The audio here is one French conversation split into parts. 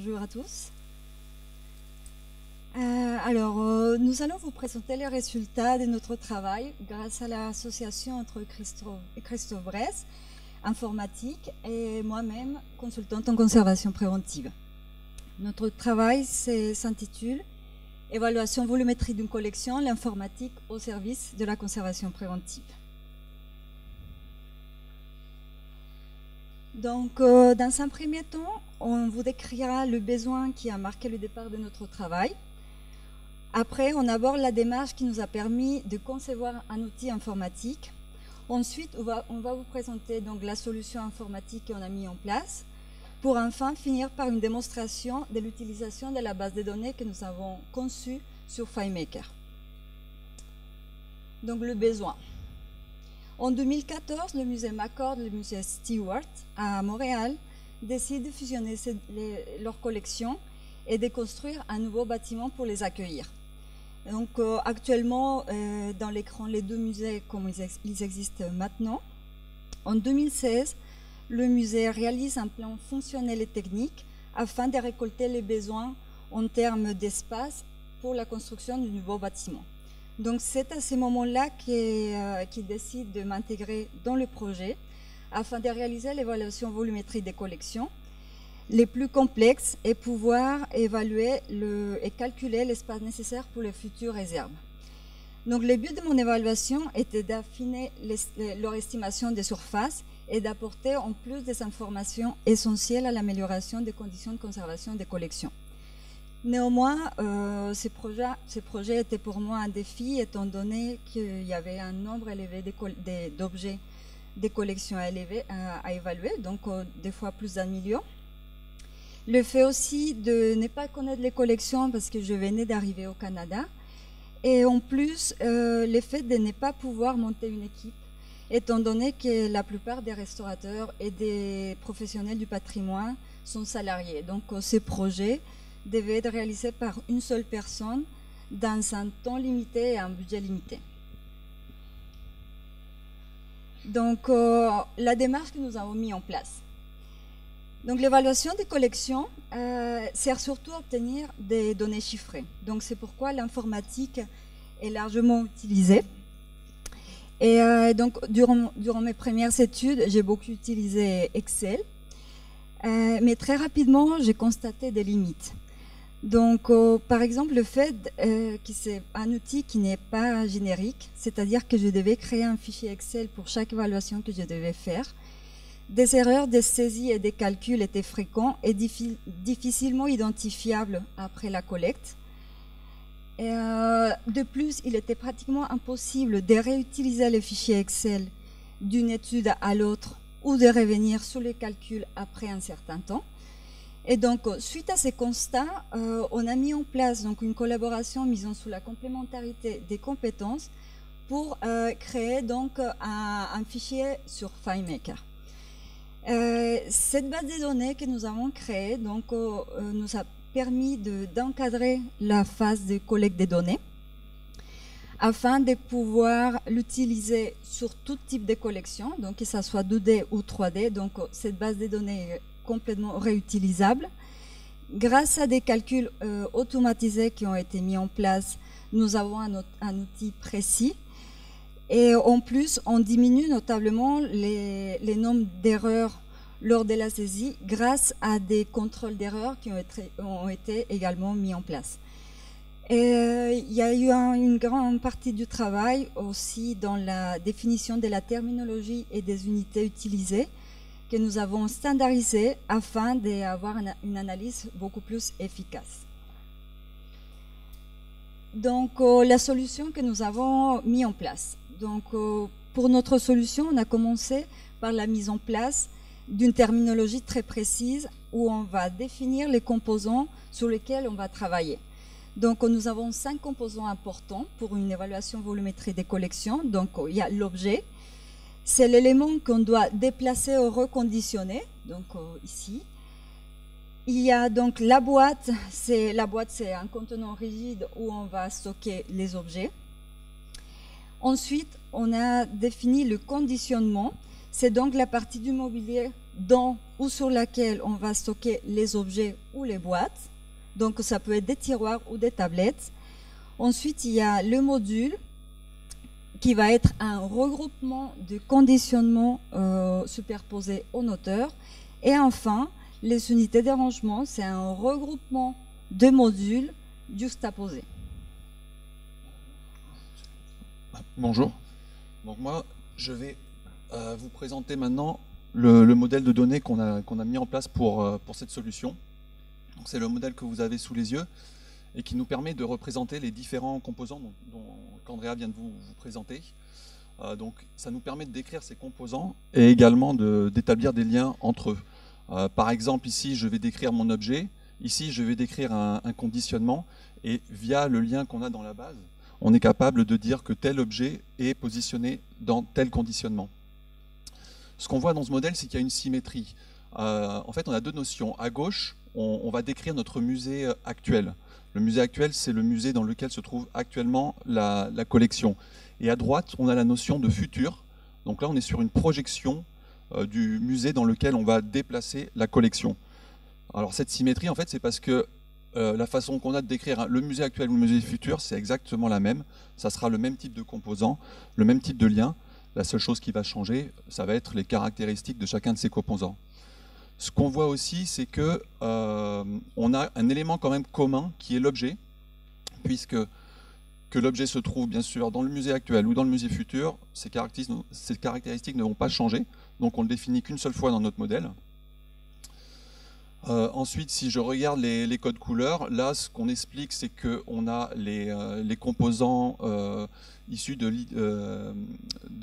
Bonjour à tous. Nous allons vous présenter les résultats de notre travail grâce à l'association entre Christophe Bresse, informatique, et moi-même, consultante en conservation préventive. Notre travail s'intitule « Évaluation volumétrique d'une collection, l'informatique au service de la conservation préventive ». Donc, dans un premier temps, on vous décrira le besoin qui a marqué le départ de notre travail. Après, on aborde la démarche qui nous a permis de concevoir un outil informatique. Ensuite, on va vous présenter donc la solution informatique qu'on a mis en place, pour enfin finir par une démonstration de l'utilisation de la base de données que nous avons conçue sur FileMaker. Donc, le besoin. En 2014, le musée McCord, le musée Stewart à Montréal, décident de fusionner leurs collections et de construire un nouveau bâtiment pour les accueillir. Donc actuellement, dans l'écran, les deux musées comme ils existent maintenant. En 2016, le musée réalise un plan fonctionnel et technique afin de récolter les besoins en termes d'espace pour la construction du nouveau bâtiment. Donc c'est à ce moment-là qu'ils décident de m'intégrer dans le projet afin de réaliser l'évaluation volumétrique des collections les plus complexes et pouvoir évaluer et calculer l'espace nécessaire pour les futures réserves. Donc le but de mon évaluation était d'affiner leur estimation des surfaces et d'apporter en plus des informations essentielles à l'amélioration des conditions de conservation des collections. Néanmoins, ces projets étaient pour moi un défi, étant donné qu'il y avait un nombre élevé d'objets des collections à évaluer, donc des fois plus d'un million. Le fait aussi de ne pas connaître les collections parce que je venais d'arriver au Canada, et en plus, le fait de ne pas pouvoir monter une équipe, étant donné que la plupart des restaurateurs et des professionnels du patrimoine sont salariés. Donc ces projets devait être réalisé par une seule personne dans un temps limité et un budget limité. Donc, la démarche que nous avons mise en place. Donc, l'évaluation des collections sert surtout à obtenir des données chiffrées. Donc, c'est pourquoi l'informatique est largement utilisée. Et donc, durant mes premières études, j'ai beaucoup utilisé Excel. Mais très rapidement, j'ai constaté des limites. Donc, par exemple, le fait que c'est un outil qui n'est pas générique, c'est-à-dire que je devais créer un fichier Excel pour chaque évaluation que je devais faire. Des erreurs de saisie et des calculs étaient fréquents et difficilement identifiables après la collecte. Et, de plus, il était pratiquement impossible de réutiliser les fichiers Excel d'une étude à l'autre ou de revenir sur les calculs après un certain temps. Et donc, suite à ces constats, on a mis en place donc, une collaboration misant sur la complémentarité des compétences pour créer donc, un fichier sur FileMaker. Cette base de données que nous avons créée donc, nous a permis d'encadrer la phase de collecte des données afin de pouvoir l'utiliser sur tout type de collection, donc que ce soit 2D ou 3D. Donc, cette base de données est complètement réutilisable. Grâce à des calculs automatisés qui ont été mis en place, nous avons un outil précis. Et en plus, on diminue notablement les nombres d'erreurs lors de la saisie grâce à des contrôles d'erreurs qui ont été également mis en place. Et il y a eu une grande partie du travail aussi dans la définition de la terminologie et des unités utilisées, que nous avons standardisé afin d'avoir une analyse beaucoup plus efficace. Donc, la solution que nous avons mise en place. Donc, pour notre solution, on a commencé par la mise en place d'une terminologie très précise où on va définir les composants sur lesquels on va travailler. Donc, nous avons 5 composants importants pour une évaluation volumétrique des collections. Donc, il y a l'objet. C'est l'élément qu'on doit déplacer ou reconditionner, donc ici. Il y a donc la boîte, c'est un contenant rigide où on va stocker les objets. Ensuite, on a défini le conditionnement, c'est donc la partie du mobilier dans ou sur laquelle on va stocker les objets ou les boîtes. Donc ça peut être des tiroirs ou des tablettes. Ensuite, il y a le module qui va être un regroupement de conditionnement superposé au noteur. Et enfin, les unités de rangement, c'est un regroupement de modules juxtaposés. Bonjour. Donc moi, je vais vous présenter maintenant le modèle de données qu'on a mis en place pour cette solution. C'est le modèle que vous avez sous les yeux et qui nous permet de représenter les différents composants qu'Andrea vient de vous présenter. Donc ça nous permet de décrire ces composants et également d'établir des liens entre eux. Par exemple, ici, je vais décrire mon objet. Ici, je vais décrire un conditionnement. Et via le lien qu'on a dans la base, on est capable de dire que tel objet est positionné dans tel conditionnement. Ce qu'on voit dans ce modèle, c'est qu'il y a une symétrie. En fait, on a deux notions. À gauche, on va décrire notre musée actuel. Le musée actuel, c'est le musée dans lequel se trouve actuellement la collection. Et à droite, on a la notion de futur. Donc là, on est sur une projection du musée dans lequel on va déplacer la collection. Alors cette symétrie, en fait, c'est parce que la façon qu'on a de décrire le musée actuel ou le musée futur, c'est exactement la même. Ça sera le même type de composants, le même type de lien. La seule chose qui va changer, ça va être les caractéristiques de chacun de ces composants. Ce qu'on voit aussi, c'est que on a un élément quand même commun qui est l'objet, puisque que l'objet se trouve bien sûr dans le musée actuel ou dans le musée futur, ces caractéristiques ne vont pas changer, donc on ne le définit qu'une seule fois dans notre modèle. Ensuite, si je regarde les codes couleurs, là ce qu'on explique, c'est qu'on a les composants issus de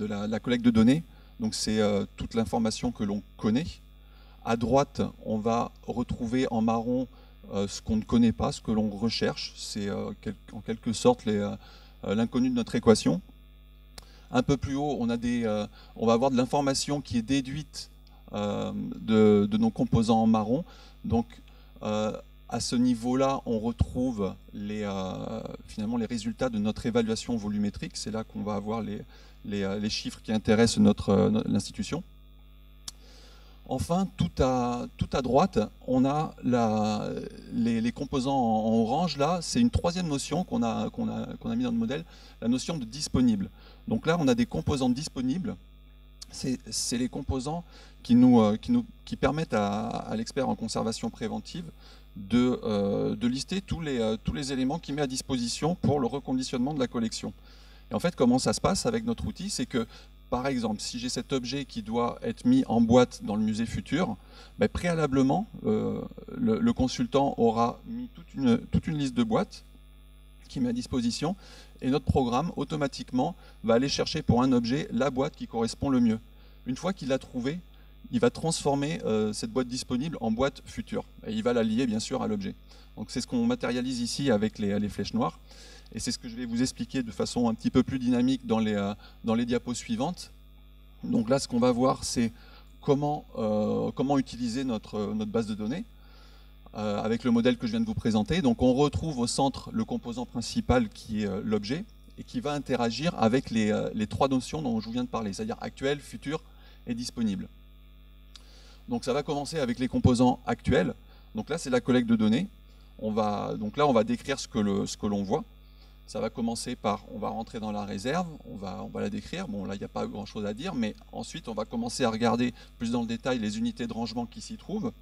la collecte de données, donc c'est toute l'information que l'on connaît. À droite, on va retrouver en marron ce qu'on ne connaît pas, ce que l'on recherche. C'est en quelque sorte l'inconnu de notre équation. Un peu plus haut, on va avoir de l'information qui est déduite de nos composants en marron. Donc, à ce niveau-là, on retrouve finalement les résultats de notre évaluation volumétrique. C'est là qu'on va avoir les chiffres qui intéressent l'institution. Enfin, tout à droite, on a les composants en orange. Là, c'est une troisième notion qu'on a mis dans le modèle, la notion de disponible. Donc là, on a des composants disponibles. C'est les composants qui permettent à l'expert en conservation préventive de lister tous les éléments qu'il met à disposition pour le reconditionnement de la collection. Et en fait, comment ça se passe avec notre outil, c'est que par exemple, si j'ai cet objet qui doit être mis en boîte dans le musée futur, ben, préalablement, le consultant aura mis toute une liste de boîtes qui met à disposition, et notre programme, automatiquement, va aller chercher pour un objet la boîte qui correspond le mieux. Une fois qu'il l'a trouvée, il va transformer cette boîte disponible en boîte future, et il va la lier, bien sûr, à l'objet. Donc c'est ce qu'on matérialise ici avec les flèches noires. Et c'est ce que je vais vous expliquer de façon un petit peu plus dynamique dans les diapos suivantes. Donc là, ce qu'on va voir, c'est comment utiliser notre base de données avec le modèle que je viens de vous présenter. Donc on retrouve au centre le composant principal qui est l'objet et qui va interagir avec les trois notions dont je vous viens de parler, c'est-à-dire actuel, futur et disponible. Donc ça va commencer avec les composants actuels. Donc là, c'est la collecte de données. Donc là, on va décrire ce que l'on voit. Ça va commencer par, on va rentrer dans la réserve, on va la décrire. Bon, là, il n'y a pas grand-chose à dire, mais ensuite, on va commencer à regarder plus dans le détail les unités de rangement qui s'y trouvent.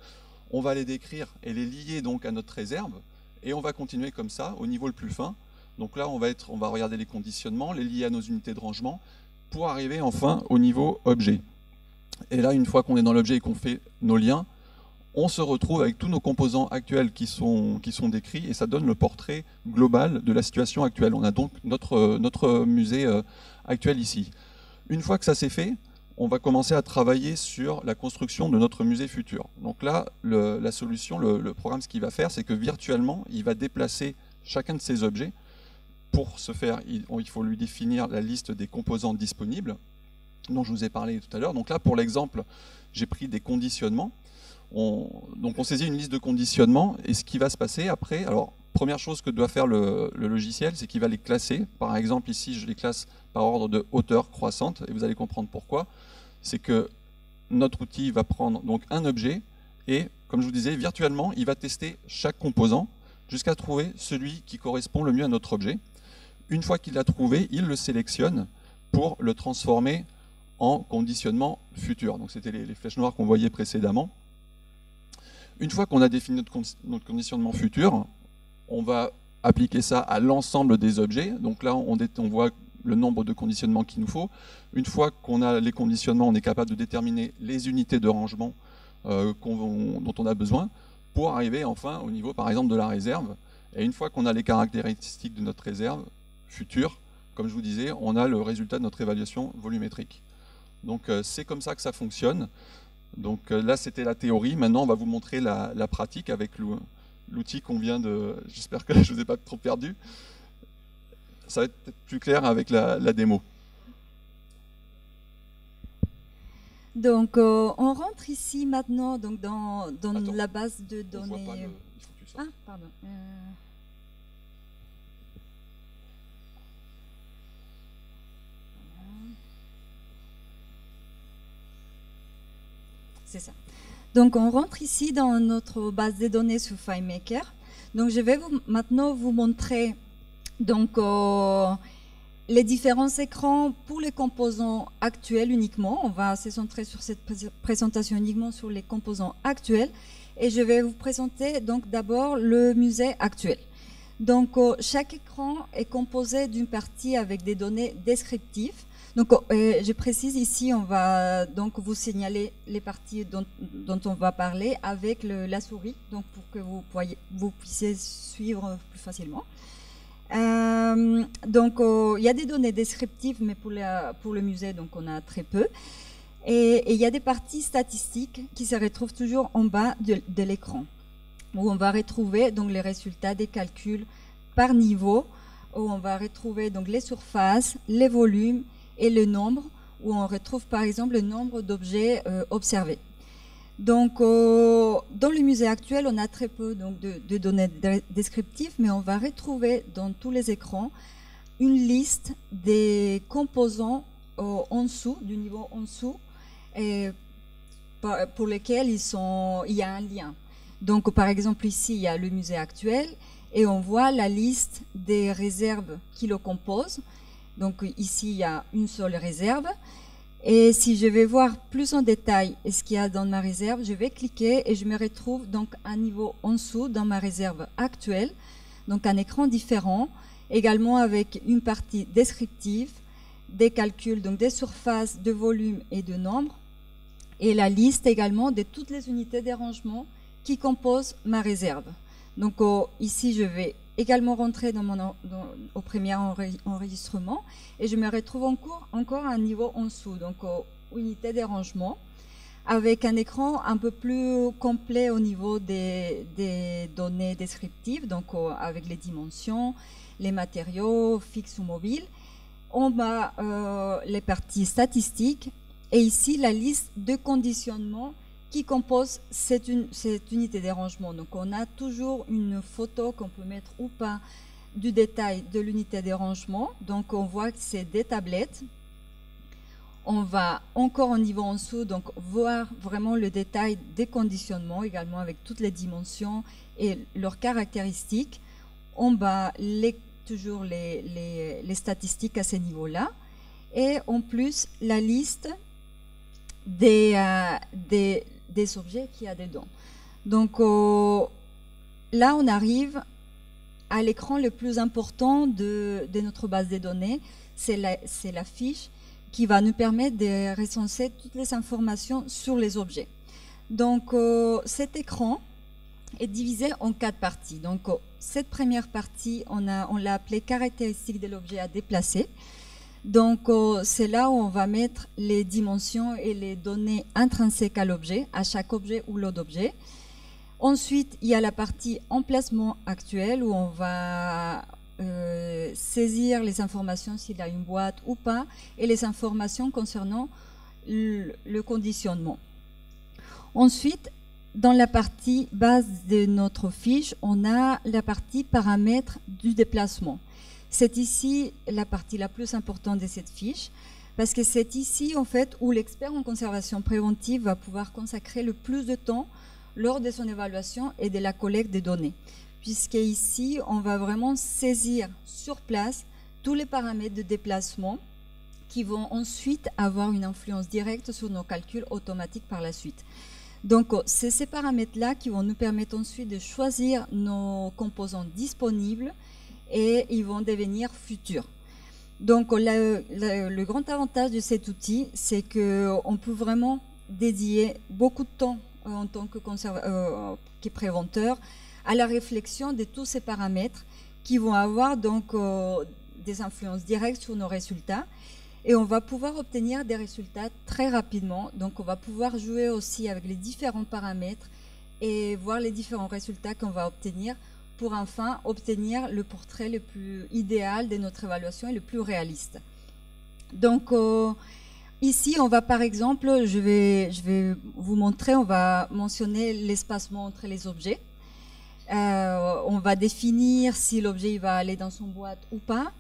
On va les décrire et les lier donc à notre réserve, et on va continuer comme ça, au niveau le plus fin. Donc là, on va regarder les conditionnements, les lier à nos unités de rangement, pour arriver enfin au niveau objet. Et là, une fois qu'on est dans l'objet et qu'on fait nos liens, on se retrouve avec tous nos composants actuels qui sont décrits, et ça donne le portrait global de la situation actuelle. On a donc notre musée actuel ici. Une fois que ça c'est fait, on va commencer à travailler sur la construction de notre musée futur. Donc là, la solution, le programme, ce qu'il va faire, c'est que virtuellement, il va déplacer chacun de ces objets. Pour ce faire, il faut lui définir la liste des composants disponibles, dont je vous ai parlé tout à l'heure. Donc là, pour l'exemple, j'ai pris des conditionnements. Donc on saisit une liste de conditionnements, et ce qui va se passer après, alors première chose que doit faire le logiciel, c'est qu'il va les classer. Par exemple ici je les classe par ordre de hauteur croissante, et vous allez comprendre pourquoi. C'est que notre outil va prendre donc un objet et, comme je vous disais, virtuellement, il va tester chaque composant jusqu'à trouver celui qui correspond le mieux à notre objet. Une fois qu'il l'a trouvé, il le sélectionne pour le transformer en conditionnement futur. Donc c'était les flèches noires qu'on voyait précédemment. Une fois qu'on a défini notre conditionnement futur, on va appliquer ça à l'ensemble des objets. Donc là, on voit le nombre de conditionnements qu'il nous faut. Une fois qu'on a les conditionnements, on est capable de déterminer les unités de rangement dont on a besoin pour arriver enfin au niveau, par exemple, de la réserve. Et une fois qu'on a les caractéristiques de notre réserve future, comme je vous disais, on a le résultat de notre évaluation volumétrique. Donc c'est comme ça que ça fonctionne. Donc là, c'était la théorie. Maintenant, on va vous montrer la pratique avec l'outil qu'on vient de... J'espère que je ne vous ai pas trop perdu. Ça va être peut-être plus clair avec la démo. Donc, on rentre ici maintenant donc dans Attends, la base de données. On voit pas il faut que tu sortes. Ah, pardon. C'est ça. Donc, on rentre ici dans notre base de données sur FileMaker. Donc, je vais maintenant vous montrer donc, les différents écrans pour les composants actuels uniquement. On va se centrer sur cette présentation uniquement sur les composants actuels. Et je vais vous présenter donc d'abord le musée actuel. Donc, chaque écran est composé d'une partie avec des données descriptives. Donc, je précise ici, on va donc vous signaler les parties dont on va parler avec la souris, donc pour que vous puissiez suivre plus facilement. Donc, il y a des données descriptives, mais pour le musée, donc on a très peu. Et il y a des parties statistiques qui se retrouvent toujours en bas de l'écran, où on va retrouver donc les résultats des calculs par niveau, où on va retrouver donc les surfaces, les volumes et le nombre, où on retrouve par exemple le nombre d'objets observés. Donc, dans le musée actuel, on a très peu donc, de données descriptives, mais on va retrouver dans tous les écrans une liste des composants en dessous, du niveau en dessous, et pour lesquels il y a un lien. Donc, par exemple, ici, il y a le musée actuel, et on voit la liste des réserves qui le composent. Donc, ici, il y a une seule réserve. Et si je vais voir plus en détail ce qu'il y a dans ma réserve, je vais cliquer et je me retrouve donc un niveau en dessous dans ma réserve actuelle, donc un écran différent, également avec une partie descriptive, des calculs, donc des surfaces, de volume et de nombre, et la liste également de toutes les unités de rangement qui composent ma réserve. Donc ici, je vais également rentrer au premier enregistrement et je me retrouve encore à un niveau en dessous, donc unité de rangement, avec un écran un peu plus complet au niveau des données descriptives, donc avec les dimensions, les matériaux fixes ou mobiles. En bas, les parties statistiques et ici la liste de conditionnement qui compose cette unité de rangement. Donc on a toujours une photo qu'on peut mettre ou pas du détail de l'unité de rangement. Donc on voit que c'est des tablettes. On va encore au niveau en dessous, donc voir vraiment le détail des conditionnements, également avec toutes les dimensions et leurs caractéristiques. En bas, toujours les statistiques à ce niveau-là. Et en plus, la liste des objets qu'il y a dedans. Donc là, on arrive à l'écran le plus important de notre base de données. C'est la fiche qui va nous permettre de recenser toutes les informations sur les objets. Donc cet écran est divisé en 4 parties. Donc cette première partie, on l'a appelée caractéristiques de l'objet à déplacer. Donc, c'est là où on va mettre les dimensions et les données intrinsèques à l'objet, à chaque objet ou lot d'objets. Ensuite, il y a la partie emplacement actuel où on va saisir les informations s'il y a une boîte ou pas et les informations concernant le conditionnement. Ensuite, dans la partie base de notre fiche, on a la partie paramètres du déplacement. C'est ici la partie la plus importante de cette fiche parce que c'est ici en fait où l'expert en conservation préventive va pouvoir consacrer le plus de temps lors de son évaluation et de la collecte des données, puisque ici on va vraiment saisir sur place tous les paramètres de déplacement qui vont ensuite avoir une influence directe sur nos calculs automatiques par la suite. Donc, c'est ces paramètres-là qui vont nous permettre ensuite de choisir nos composants disponibles et ils vont devenir futurs. Donc, le grand avantage de cet outil, c'est qu'on peut vraiment dédier beaucoup de temps en tant que préventeur à la réflexion de tous ces paramètres qui vont avoir donc des influences directes sur nos résultats. Et on va pouvoir obtenir des résultats très rapidement. Donc, on va pouvoir jouer aussi avec les différents paramètres et voir les différents résultats qu'on va obtenir pour enfin obtenir le portrait le plus idéal de notre évaluation et le plus réaliste. Donc, ici, on va par exemple, je vais vous montrer, on va mentionner l'espacement entre les objets. On va définir si l'objet va aller dans son boîte ou pas,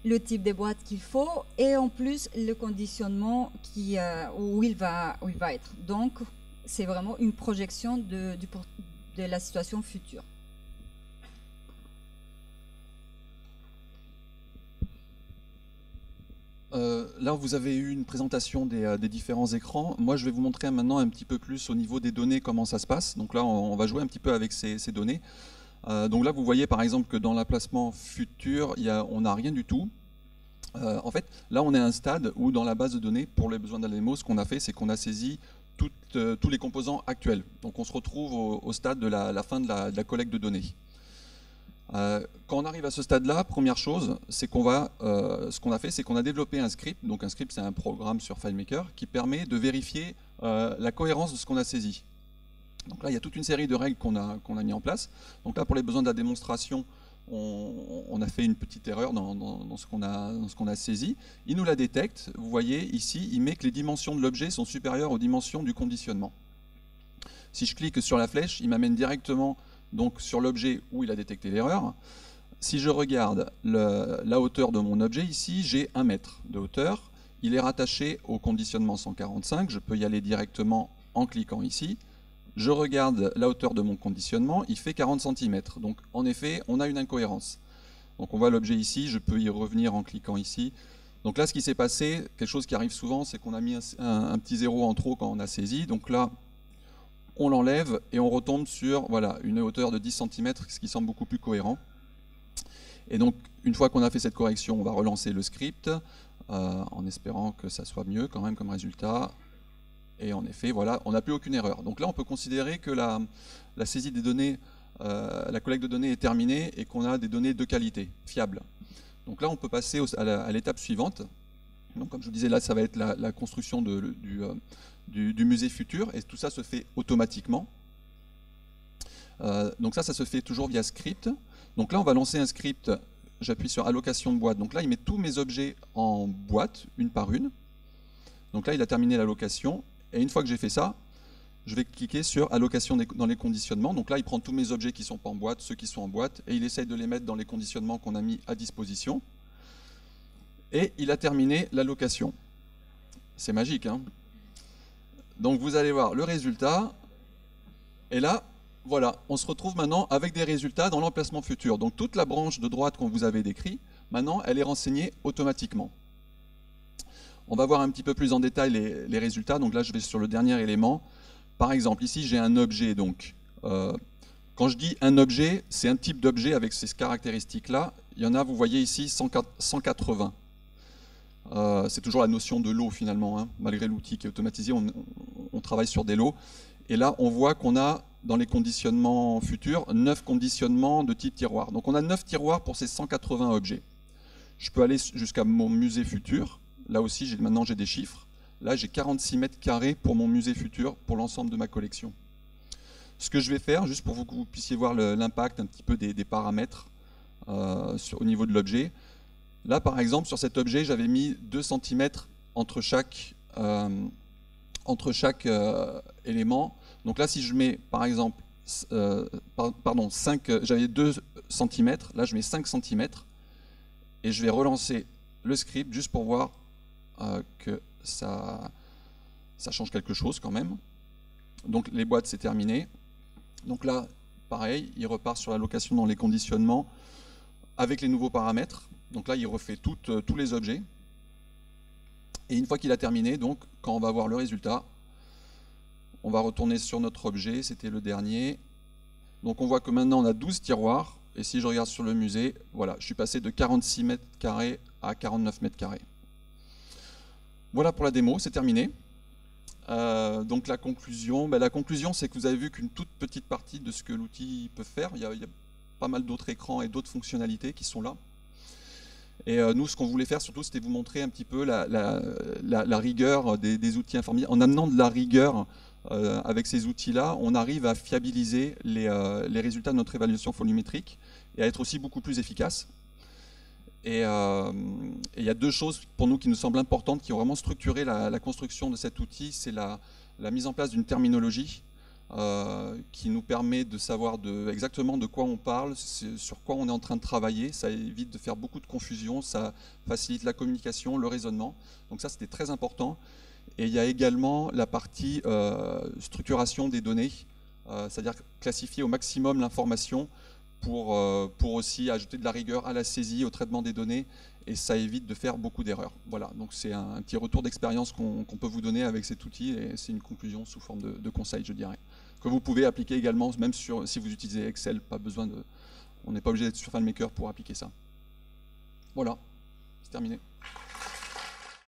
le type de boîte qu'il faut et en plus le conditionnement où il va être. Donc, c'est vraiment une projection de la situation future. Là, vous avez eu une présentation des différents écrans. Moi, je vais vous montrer maintenant un petit peu plus au niveau des données comment ça se passe. Donc là, on va jouer un petit peu avec ces données. Donc là, vous voyez par exemple que dans l'emplacement futur, on n'a rien du tout. En fait, là, on est à un stade où dans la base de données, pour les besoins de la démo, ce qu'on a fait, c'est qu'on a saisi tous les composants actuels. Donc on se retrouve au stade de la fin de la collecte de données. Quand on arrive à ce stade-là, première chose, c'est ce qu'on a fait, c'est qu'on a développé un script. Donc un script, c'est un programme sur FileMaker qui permet de vérifier la cohérence de ce qu'on a saisi. Donc là, il y a toute une série de règles qu'on a mis en place. Donc là, pour les besoins de la démonstration, on a fait une petite erreur dans ce qu'on a saisi. Il nous la détecte. Vous voyez ici, il met que les dimensions de l'objet sont supérieures aux dimensions du conditionnement. Si je clique sur la flèche, il m'amène directement donc, sur l'objet où il a détecté l'erreur. Si je regarde la hauteur de mon objet, ici, j'ai 1 mètre de hauteur. Il est rattaché au conditionnement 145. Je peux y aller directement en cliquant ici. Je regarde la hauteur de mon conditionnement, il fait 40 cm. Donc en effet, on a une incohérence. Donc on voit l'objet ici, je peux y revenir en cliquant ici. Donc là, ce qui s'est passé, quelque chose qui arrive souvent, c'est qu'on a mis un petit 0 en trop quand on a saisi. Donc là, on l'enlève et on retombe sur voilà, une hauteur de 10 cm, ce qui semble beaucoup plus cohérent. Et donc, une fois qu'on a fait cette correction, on va relancer le script en espérant que ça soit mieux quand même comme résultat. Et en effet, voilà, on n'a plus aucune erreur. Donc là, on peut considérer que la saisie des données, la collecte de données est terminée et qu'on a des données de qualité, fiables. Donc là, on peut passer à l'étape suivante. Donc, comme je vous disais, là, ça va être la construction du musée futur. Et tout ça se fait automatiquement. Donc ça se fait toujours via script. Donc là, on va lancer un script. J'appuie sur allocation de boîte. Donc là, il met tous mes objets en boîte, une par une. Donc là, il a terminé l'allocation. Et une fois que j'ai fait ça, je vais cliquer sur allocation dans les conditionnements. Donc là, il prend tous mes objets qui sont pas en boîte, ceux qui sont en boîte, et il essaye de les mettre dans les conditionnements qu'on a mis à disposition. Et il a terminé l'allocation. C'est magique, hein? Donc vous allez voir le résultat. Et là, voilà, on se retrouve maintenant avec des résultats dans l'emplacement futur. Donc toute la branche de droite qu'on vous avait décrit, maintenant, elle est renseignée automatiquement. On va voir un petit peu plus en détail les résultats. Donc là, je vais sur le dernier élément. Par exemple, ici, j'ai un objet. Donc, quand je dis un objet, c'est un type d'objet avec ces caractéristiques-là. Il y en a, vous voyez ici, 180. C'est toujours la notion de lot, finalement. Hein. Malgré l'outil qui est automatisé, on travaille sur des lots. Et là, on voit qu'on a, dans les conditionnements futurs, 9 conditionnements de type tiroir. Donc, on a 9 tiroirs pour ces 180 objets. Je peux aller jusqu'à mon musée futur. Là aussi, maintenant j'ai des chiffres. Là, j'ai 46 mètres carrés pour mon musée futur, pour l'ensemble de ma collection. Ce que je vais faire, juste pour que vous puissiez voir l'impact un petit peu des paramètres au niveau de l'objet. Là, par exemple, sur cet objet, j'avais mis 2 cm entre chaque élément. Donc là, si je mets, par exemple, j'avais 2 cm, là je mets 5 cm, et je vais relancer le script juste pour voir que ça change quelque chose quand même. Donc les boîtes, c'est terminé. Donc là, pareil, il repart sur l'allocation dans les conditionnements avec les nouveaux paramètres. Donc là, il refait tous les objets. Et une fois qu'il a terminé, donc, quand on va voir le résultat, on va retourner sur notre objet, c'était le dernier. Donc on voit que maintenant on a 12 tiroirs. Et si je regarde sur le musée, voilà, je suis passé de 46 mètres carrés à 49 mètres carrés. Voilà pour la démo, c'est terminé. Donc la conclusion, c'est que vous avez vu qu'une toute petite partie de ce que l'outil peut faire. Il y a pas mal d'autres écrans et d'autres fonctionnalités qui sont là. Et nous, ce qu'on voulait faire surtout, c'était vous montrer un petit peu la rigueur des outils informatiques. En amenant de la rigueur avec ces outils-là, on arrive à fiabiliser les résultats de notre évaluation volumétrique et à être aussi beaucoup plus efficace. Et il y a deux choses pour nous qui nous semblent importantes, qui ont vraiment structuré la construction de cet outil. C'est la mise en place d'une terminologie qui nous permet de savoir exactement de quoi on parle, sur quoi on est en train de travailler. Ça évite de faire beaucoup de confusion, ça facilite la communication, le raisonnement. Donc ça, c'était très important. Et il y a également la partie structuration des données, c'est-à-dire classifier au maximum l'information pour aussi ajouter de la rigueur à la saisie, au traitement des données, et ça évite de faire beaucoup d'erreurs. Voilà, donc c'est un petit retour d'expérience qu'on peut vous donner avec cet outil, et c'est une conclusion sous forme de conseil, je dirais, que vous pouvez appliquer également, même si vous utilisez Excel, on n'est pas obligé d'être sur FileMaker pour appliquer ça. Voilà, c'est terminé.